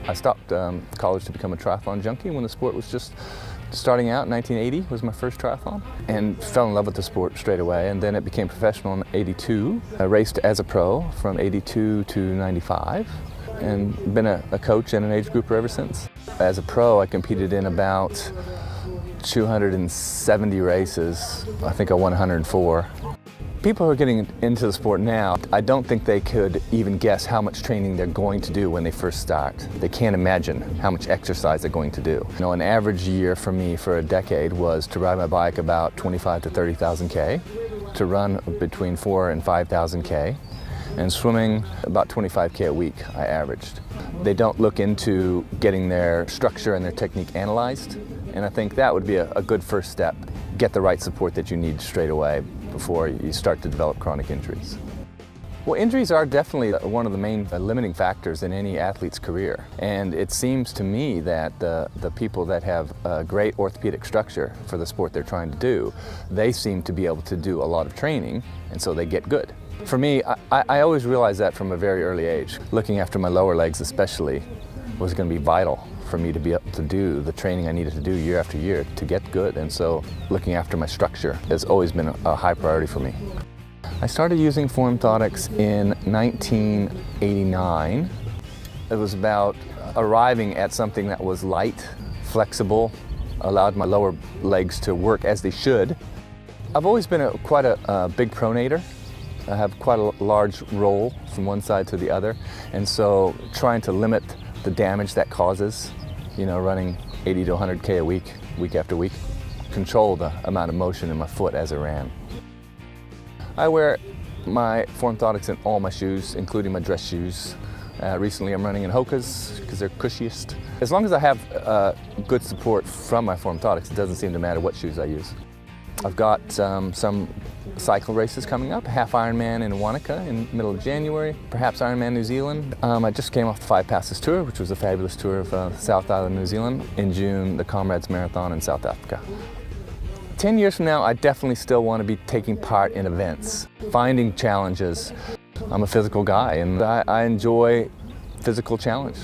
I stopped college to become a triathlon junkie when the sport was just starting out. In 1980 was my first triathlon, and fell in love with the sport straight away. And then it became professional in '82. I raced as a pro from '82 to '95, and been a coach and an age grouper ever since. As a pro, I competed in about 270 races. I think I won 104. People who are getting into the sport now, I don't think they could even guess how much training they're going to do when they first start. They can't imagine how much exercise they're going to do. You know, an average year for me for a decade was to ride my bike about 25 to 30,000 K, to run between 4 and 5,000 K, and swimming about 25K a week I averaged. They don't look into getting their structure and their technique analyzed, and I think that would be a good first step. Get the right support that you need straight away before you start to develop chronic injuries. Well, injuries are definitely one of the main limiting factors in any athlete's career. And it seems to me that the people that have a great orthopedic structure for the sport they're trying to do, they seem to be able to do a lot of training, and so they get good. For me, I always realized that from a very early age. Looking after my lower legs especially was going to be vital for me to be able to do the training I needed to do year after year to get good. And so looking after my structure has always been a high priority for me. I started using Formthotics in 1989. It was about arriving at something that was light, flexible, allowed my lower legs to work as they should. I've always been quite a big pronator. I have quite a large roll from one side to the other, and so trying to limit the damage that causes, you know, running 80 to 100 K a week, week after week, control the amount of motion in my foot as I ran. I wear my Formthotics in all my shoes, including my dress shoes. Recently I'm running in Hoka's because they're cushiest. As long as I have good support from my Formthotics, it doesn't seem to matter what shoes I use. I've got some cycle races coming up, half Ironman in Wanaka in the middle of January, perhaps Ironman New Zealand. I just came off the 5 Passes Tour, which was a fabulous tour of South Island, New Zealand. In June, the Comrades Marathon in South Africa. 10 years from now, I definitely still want to be taking part in events, finding challenges. I'm a physical guy, and I enjoy physical challenge.